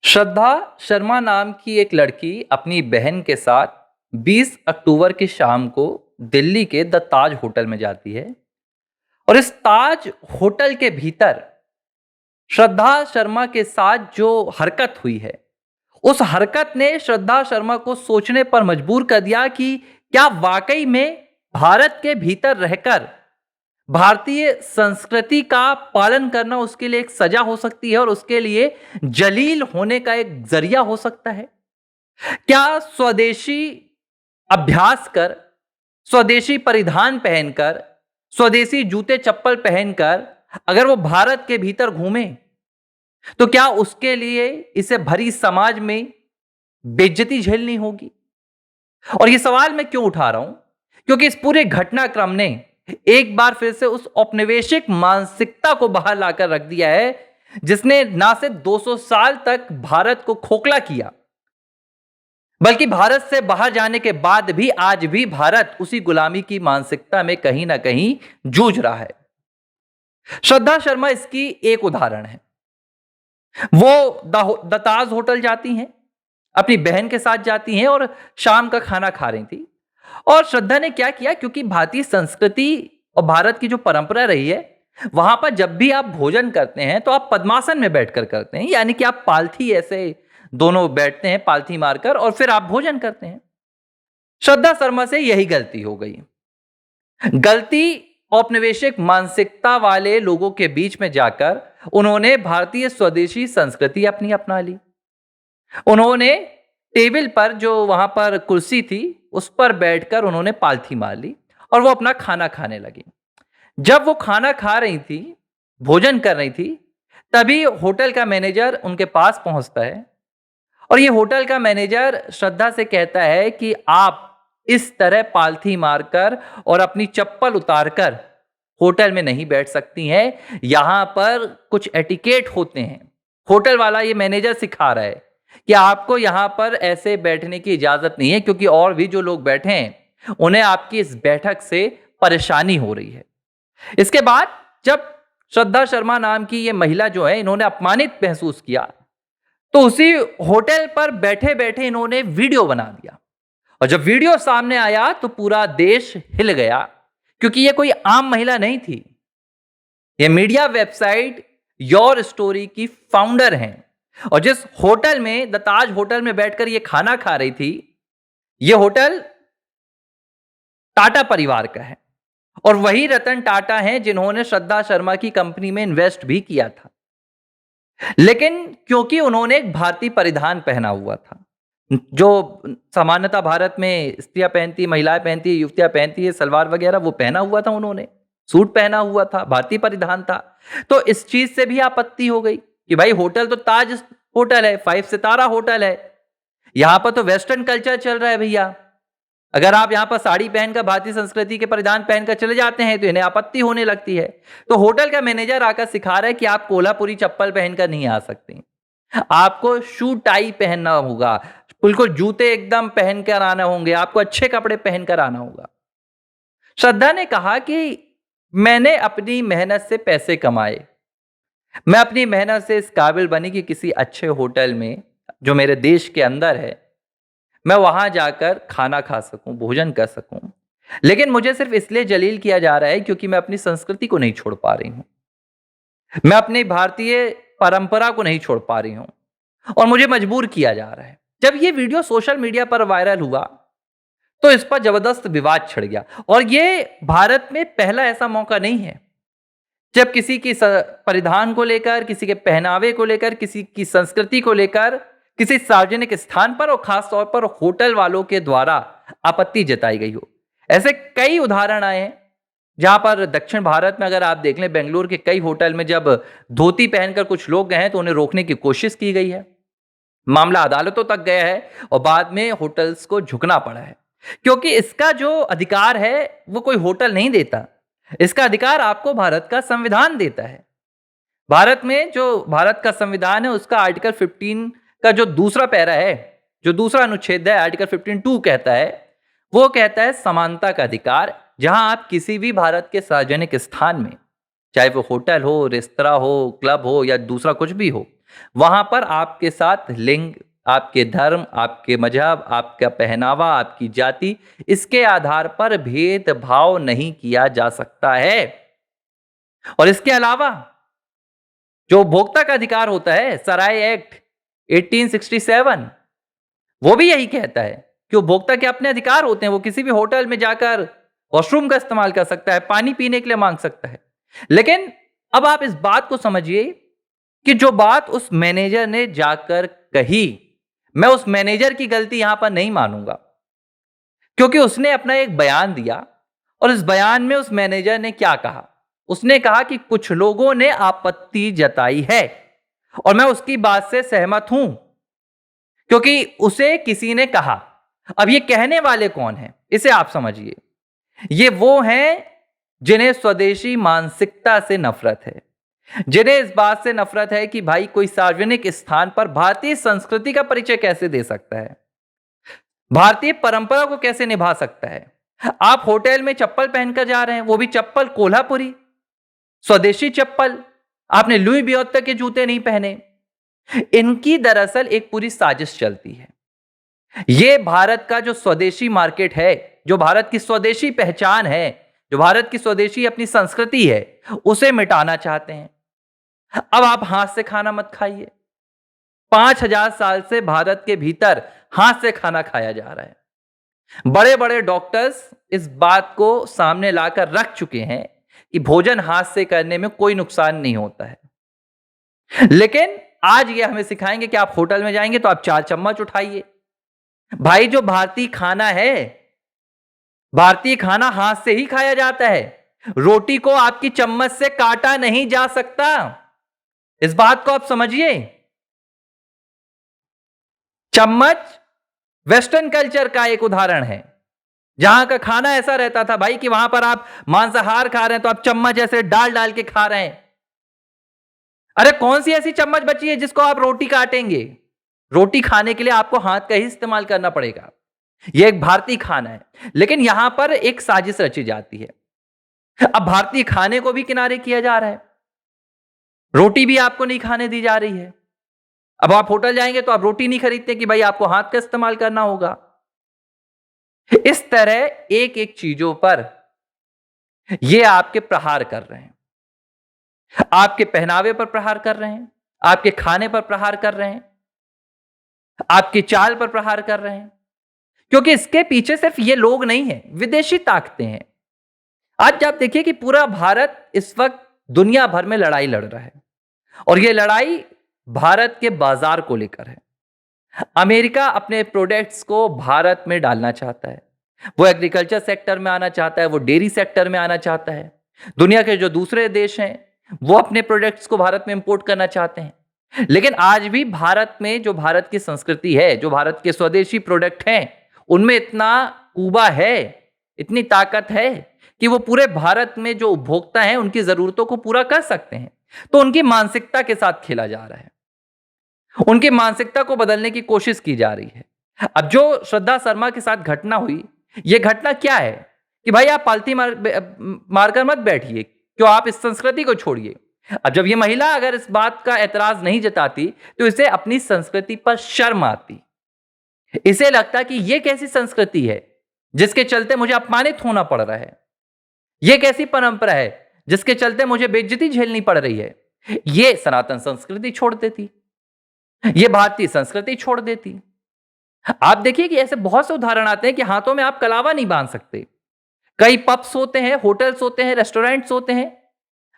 श्रद्धा शर्मा नाम की एक लड़की अपनी बहन के साथ 20 अक्टूबर की शाम को दिल्ली के द ताज होटल में जाती है। और इस ताज होटल के भीतर श्रद्धा शर्मा के साथ जो हरकत हुई है, उस हरकत ने श्रद्धा शर्मा को सोचने पर मजबूर कर दिया कि क्या वाकई में भारत के भीतर रहकर भारतीय संस्कृति का पालन करना उसके लिए एक सजा हो सकती है और उसके लिए जलील होने का एक जरिया हो सकता है। क्या स्वदेशी अभ्यास कर, स्वदेशी परिधान पहनकर, स्वदेशी जूते चप्पल पहनकर अगर वो भारत के भीतर घूमे, तो क्या उसके लिए इसे भरी समाज में बेइज्जती झेलनी होगी? और ये सवाल मैं क्यों उठा रहा हूं? क्योंकि इस पूरे घटनाक्रम ने एक बार फिर से उस औपनिवेशिक मानसिकता को बाहर लाकर रख दिया है, जिसने ना सिर्फ 200 साल तक भारत को खोखला किया, बल्कि भारत से बाहर जाने के बाद भी आज भी भारत उसी गुलामी की मानसिकता में कहीं ना कहीं जूझ रहा है। श्रद्धा शर्मा इसकी एक उदाहरण है। वो द ताज होटल जाती हैं, अपनी बहन के साथ जाती हैं और शाम का खाना खा रही थी। और श्रद्धा ने क्या किया, क्योंकि भारतीय संस्कृति और भारत की जो परंपरा रही है, वहां पर जब भी आप भोजन करते हैं तो आप पद्मासन में बैठकर करते हैं, यानी कि आप पालथी ऐसे दोनों बैठते हैं पालथी मारकर और फिर आप भोजन करते हैं। श्रद्धा शर्मा से यही गलती हो गई। गलती औपनिवेशिक मानसिकता वाले लोगों के बीच में जाकर उन्होंने भारतीय स्वदेशी संस्कृति अपनी अपना ली। उन्होंने टेबल पर जो वहां पर कुर्सी थी उस पर बैठकर उन्होंने पालथी मार ली और वो अपना खाना खाने लगी। जब वो खाना खा रही थी, भोजन कर रही थी, तभी होटल का मैनेजर उनके पास पहुंचता है और ये होटल का मैनेजर श्रद्धा से कहता है कि आप इस तरह पालथी मारकर और अपनी चप्पल उतारकर होटल में नहीं बैठ सकती हैं। यहां पर कुछ एटिकेट होते हैं। होटल वाला ये मैनेजर सिखा रहा है कि आपको यहां पर ऐसे बैठने की इजाजत नहीं है, क्योंकि और भी जो लोग बैठे हैं उन्हें आपकी इस बैठक से परेशानी हो रही है। इसके बाद जब श्रद्धा शर्मा नाम की ये महिला जो है, इन्होंने अपमानित महसूस किया, तो उसी होटल पर बैठे बैठे इन्होंने वीडियो बना दिया। और जब वीडियो सामने आया तो पूरा देश हिल गया, क्योंकि ये कोई आम महिला नहीं थी। ये मीडिया वेबसाइट योर स्टोरी की फाउंडर हैं। और जिस होटल में, द ताज होटल में बैठकर ये खाना खा रही थी, ये होटल टाटा परिवार का है और वही रतन टाटा हैं जिन्होंने श्रद्धा शर्मा की कंपनी में इन्वेस्ट भी किया था। लेकिन क्योंकि उन्होंने एक भारतीय परिधान पहना हुआ था, जो सामान्यतः भारत में स्त्रियां पहनती, महिलाएं पहनती, युवतियां पहनती है, सलवार वगैरह, वो पहना हुआ था, उन्होंने सूट पहना हुआ था, भारतीय परिधान था। तो इस चीज से भी आपत्ति हो गई कि भाई होटल तो ताज होटल है, 5 सितारा होटल है, यहां पर तो वेस्टर्न कल्चर चल रहा है भैया। अगर आप यहां पर साड़ी पहनकर, भारतीय संस्कृति के परिधान पहनकर चले जाते हैं तो इन्हें आपत्ति होने लगती है। तो होटल का मैनेजर आकर सिखा रहा है कि आप कोल्हापुरी चप्पल पहनकर नहीं आ सकते, आपको शू टाई पहनना होगा, बिल्कुल जूते एकदम पहनकर आना होंगे, आपको अच्छे कपड़े पहनकर आना होगा। श्रद्धा ने कहा कि मैंने अपनी मेहनत से पैसे कमाए, मैं अपनी मेहनत से इस काबिल बनी कि किसी अच्छे होटल में जो मेरे देश के अंदर है, मैं वहां जाकर खाना खा सकूं, भोजन कर सकूं। लेकिन मुझे सिर्फ इसलिए जलील किया जा रहा है क्योंकि मैं अपनी संस्कृति को नहीं छोड़ पा रही हूं, मैं अपनी भारतीय परंपरा को नहीं छोड़ पा रही हूं और मुझे मजबूर किया जा रहा है। जब ये वीडियो सोशल मीडिया पर वायरल हुआ तो इस पर जबरदस्त विवाद छिड़ गया। और ये भारत में पहला ऐसा मौका नहीं है जब किसी की परिधान को लेकर, किसी के पहनावे को लेकर, किसी की संस्कृति को लेकर किसी सार्वजनिक स्थान पर और खास तौर पर होटल वालों के द्वारा आपत्ति जताई गई हो। ऐसे कई उदाहरण आए हैं जहां पर दक्षिण भारत में अगर आप देख लें, बेंगलुरु के कई होटल में जब धोती पहनकर कुछ लोग गए हैं तो उन्हें रोकने की कोशिश की गई है, मामला अदालतों तक गया है और बाद में होटल्स को झुकना पड़ा है। क्योंकि इसका जो अधिकार है वो कोई होटल नहीं देता, इसका अधिकार आपको भारत का संविधान देता है। भारत में जो भारत का संविधान है उसका आर्टिकल 15 का जो दूसरा पैरा है, जो दूसरा अनुच्छेद है, आर्टिकल 15(2) कहता है, वो कहता है समानता का अधिकार। जहां आप किसी भी भारत के सार्वजनिक स्थान में, चाहे वो होटल हो, रेस्तरा हो, क्लब हो या दूसरा कुछ भी हो, वहां पर आपके साथ लिंग, आपके धर्म, आपके मजहब, आपका पहनावा, आपकी जाति, इसके आधार पर भेदभाव नहीं किया जा सकता है। और इसके अलावा जो उपभोक्ता का अधिकार होता है, सराय एक्ट 1867, वो भी यही कहता है कि उपभोक्ता के अपने अधिकार होते हैं। वो किसी भी होटल में जाकर वॉशरूम का इस्तेमाल कर सकता है, पानी पीने के लिए मांग सकता है। लेकिन अब आप इस बात को समझिए कि जो बात उस मैनेजर ने जाकर कही, मैं उस मैनेजर की गलती यहां पर नहीं मानूंगा, क्योंकि उसने अपना एक बयान दिया और इस बयान में उस मैनेजर ने क्या कहा? उसने कहा कि कुछ लोगों ने आपत्ति जताई है और मैं उसकी बात से सहमत हूं, क्योंकि उसे किसी ने कहा। अब ये कहने वाले कौन हैं? इसे आप समझिए। ये वो हैं जिन्हें स्वदेशी मानसिकता से नफरत है, जिन्हें इस बात से नफरत है कि भाई कोई सार्वजनिक स्थान पर भारतीय संस्कृति का परिचय कैसे दे सकता है, भारतीय परंपरा को कैसे निभा सकता है। आप होटल में चप्पल पहनकर जा रहे हैं, वो भी चप्पल कोल्हापुरी, स्वदेशी चप्पल, आपने लुई वियोत्तर के जूते नहीं पहने। इनकी दरअसल एक पूरी साजिश चलती है। ये भारत का जो स्वदेशी मार्केट है, जो भारत की स्वदेशी पहचान है, जो भारत की स्वदेशी अपनी संस्कृति है, उसे मिटाना चाहते हैं। अब आप हाथ से खाना मत खाइए। 5000 साल से भारत के भीतर हाथ से खाना खाया जा रहा है। बड़े बड़े डॉक्टर्स इस बात को सामने लाकर रख चुके हैं कि भोजन हाथ से करने में कोई नुकसान नहीं होता है। लेकिन आज ये हमें सिखाएंगे कि आप होटल में जाएंगे तो आप 4 चम्मच उठाइए। भाई, जो भारतीय खाना है, भारतीय खाना हाथ से ही खाया जाता है। रोटी को आपकी चम्मच से काटा नहीं जा सकता। इस बात को आप समझिए। चम्मच वेस्टर्न कल्चर का एक उदाहरण है, जहां का खाना ऐसा रहता था भाई कि वहां पर आप मांसाहार खा रहे हैं तो आप चम्मच ऐसे डाल डाल के खा रहे हैं। अरे कौन सी ऐसी चम्मच बची है जिसको आप रोटी काटेंगे? रोटी खाने के लिए आपको हाथ का ही इस्तेमाल करना पड़ेगा। यह एक भारतीय खाना है, लेकिन यहां पर एक साजिश रची जाती है। अब भारतीय खाने को भी किनारे किया जा रहा है, रोटी भी आपको नहीं खाने दी जा रही है। अब आप होटल जाएंगे तो आप रोटी नहीं खरीदते कि भाई आपको हाथ का इस्तेमाल करना होगा। इस तरह एक एक चीजों पर ये आपके प्रहार कर रहे हैं, आपके पहनावे पर प्रहार कर रहे हैं, आपके खाने पर प्रहार कर रहे हैं, आपकी चाल पर प्रहार कर रहे हैं। क्योंकि इसके पीछे सिर्फ ये लोग नहीं हैं, विदेशी ताकतें हैं। आज आप देखिए कि पूरा भारत इस वक्त दुनिया भर में लड़ाई लड़ रहा है और यह लड़ाई भारत के बाजार को लेकर है। अमेरिका अपने प्रोडक्ट्स को भारत में डालना चाहता है, वो एग्रीकल्चर सेक्टर में आना चाहता है, वो डेयरी सेक्टर में आना चाहता है। दुनिया के जो दूसरे देश हैं वो अपने प्रोडक्ट्स को भारत में इंपोर्ट करना चाहते हैं। लेकिन आज भी भारत में जो भारत की संस्कृति है, जो भारत के स्वदेशी प्रोडक्ट हैं, उनमें इतना कुबा है, इतनी ताकत है कि वो पूरे भारत में जो उपभोक्ता हैं उनकी जरूरतों को पूरा कर सकते हैं। तो उनकी मानसिकता के साथ खेला जा रहा है, उनकी मानसिकता को बदलने की कोशिश की जा रही है। अब जो श्रद्धा शर्मा के साथ घटना हुई, यह घटना क्या है कि भाई आप पालती मारकर मत बैठिए, क्यों आप इस संस्कृति को छोड़िए। अब जब ये महिला अगर इस बात का एतराज नहीं जताती तो इसे अपनी संस्कृति पर शर्म आती। इसे लगता कि यह कैसी संस्कृति है जिसके चलते मुझे अपमानित होना पड़ रहा है, यह कैसी परंपरा है जिसके चलते मुझे बेइज्जती झेलनी पड़ रही है। यह सनातन संस्कृति छोड़ देती, यह भारतीय संस्कृति छोड़ देती। आप देखिए कि ऐसे बहुत से उदाहरण आते हैं कि हाथों में आप कलावा नहीं बांध सकते। कई पब्स होते हैं, होटल्स होते हैं, रेस्टोरेंट्स होते हैं,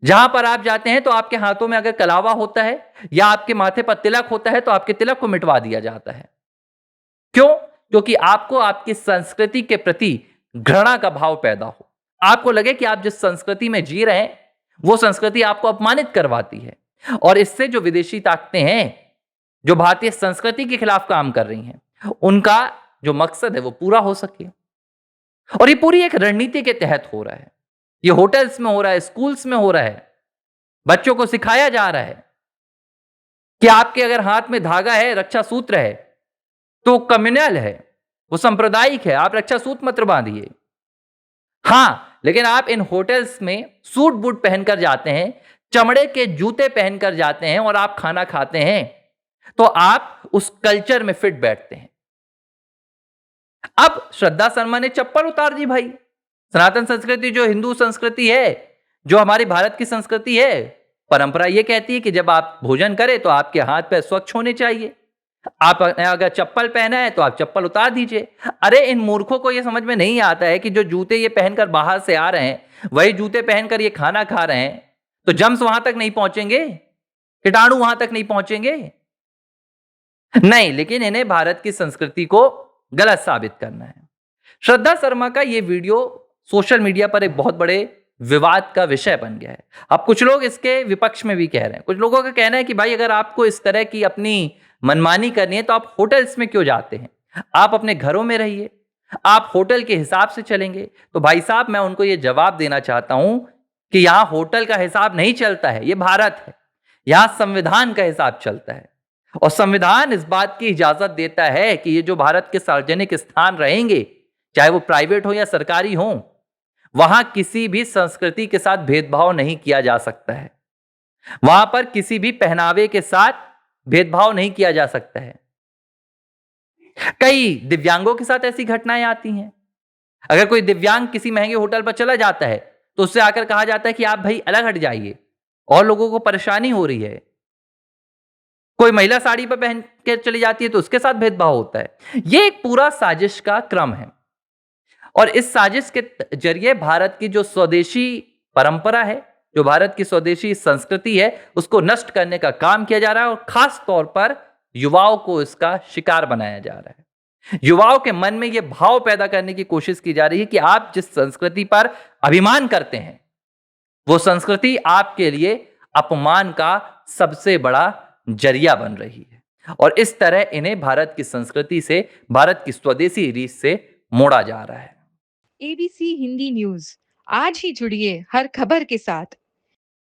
जहां पर आप जाते हैं तो आपके हाथों में अगर कलावा होता है या आपके माथे पर तिलक होता है तो आपके तिलक को मिटवा दिया जाता है। क्यों? क्योंकि आपको आपकी संस्कृति के प्रति घृणा का भाव पैदा हो, आपको लगे कि आप जिस संस्कृति में जी रहे हैं वो संस्कृति आपको अपमानित करवाती है। और इससे जो विदेशी ताकतें हैं, जो भारतीय संस्कृति के खिलाफ काम कर रही हैं, उनका जो मकसद है वो पूरा हो सके। और ये पूरी एक रणनीति के तहत हो रहा है। ये होटल्स में हो रहा है, स्कूल्स में हो रहा है, बच्चों को सिखाया जा रहा है कि आपके अगर हाथ में धागा है, रक्षा सूत्र है, तो कम्युनल है, वो सांप्रदायिक है, आप रक्षा सूत्र मत बांधिए। हां, लेकिन आप इन होटल्स में सूट बूट पहनकर जाते हैं चमड़े के जूते पहनकर जाते हैं और आप खाना खाते हैं, तो आप उस कल्चर में फिट बैठते हैं। अब श्रद्धा शर्मा ने चप्पल उतार दी भाई। सनातन संस्कृति जो हिंदू संस्कृति है, जो हमारी भारत की संस्कृति है, परंपरा ये कहती है कि जब आप भोजन करें तो आपके हाथ पैर स्वच्छ होने चाहिए। आप अगर चप्पल पहना है तो आप चप्पल उतार दीजिए। अरे इन मूर्खों को ये समझ में नहीं आता है कि जो जूते ये पहनकर बाहर से आ रहे हैं, वही जूते पहनकर ये खाना खा रहे हैं, तो जर्म्स वहां तक नहीं पहुंचेंगे, कीटाणु वहां तक नहीं पहुंचेंगे। नहीं, लेकिन इन्हें भारत की संस्कृति को गलत साबित करना है। श्रद्धा शर्मा का ये वीडियो सोशल मीडिया पर एक बहुत बड़े विवाद का विषय बन गया है। अब कुछ लोग इसके विपक्ष में भी कह रहे हैं। कुछ लोगों का कहना है कि भाई अगर आपको इस तरह की अपनी मनमानी करनी है तो आप होटल्स में क्यों जाते हैं? आप अपने घरों में रहिए। आप होटल के हिसाब से चलेंगे। तो भाई साहब, मैं उनको ये जवाब देना चाहता हूं कि यहां होटल का हिसाब नहीं चलता है, ये भारत है। यहां संविधान का हिसाब चलता है और संविधान इस बात की इजाजत देता है कि ये जो भारत के सार्वजनिक स्थान रहेंगे, चाहे वो प्राइवेट हो या सरकारी हो, वहां किसी भी संस्कृति के साथ भेदभाव नहीं किया जा सकता है। वहां पर किसी भी पहनावे के साथ भेदभाव नहीं किया जा सकता है। कई दिव्यांगों के साथ ऐसी घटनाएं आती हैं। अगर कोई दिव्यांग किसी महंगे होटल पर चला जाता है तो उससे आकर कहा जाता है कि आप भाई अलग हट जाइए, और लोगों को परेशानी हो रही है। कोई महिला साड़ी पर पहन के चली जाती है तो उसके साथ भेदभाव होता है। यह एक पूरा साजिश का क्रम है और इस साजिश के जरिए भारत की जो स्वदेशी परंपरा है, जो भारत की स्वदेशी संस्कृति है, उसको नष्ट करने का काम किया जा रहा है और खास तौर पर युवाओं को इसका शिकार बनाया जा रहा है। युवाओं के मन में यह भाव पैदा करने की कोशिश की जा रही है कि आप जिस संस्कृति पर अभिमान करते हैं, वो संस्कृति आपके लिए अपमान का सबसे बड़ा जरिया बन रही है और इस तरह इन्हें भारत की संस्कृति से, भारत की स्वदेशी रीत से मोड़ा जा रहा है। एबीसी हिंदी न्यूज, आज ही जुड़िए हर खबर के साथ।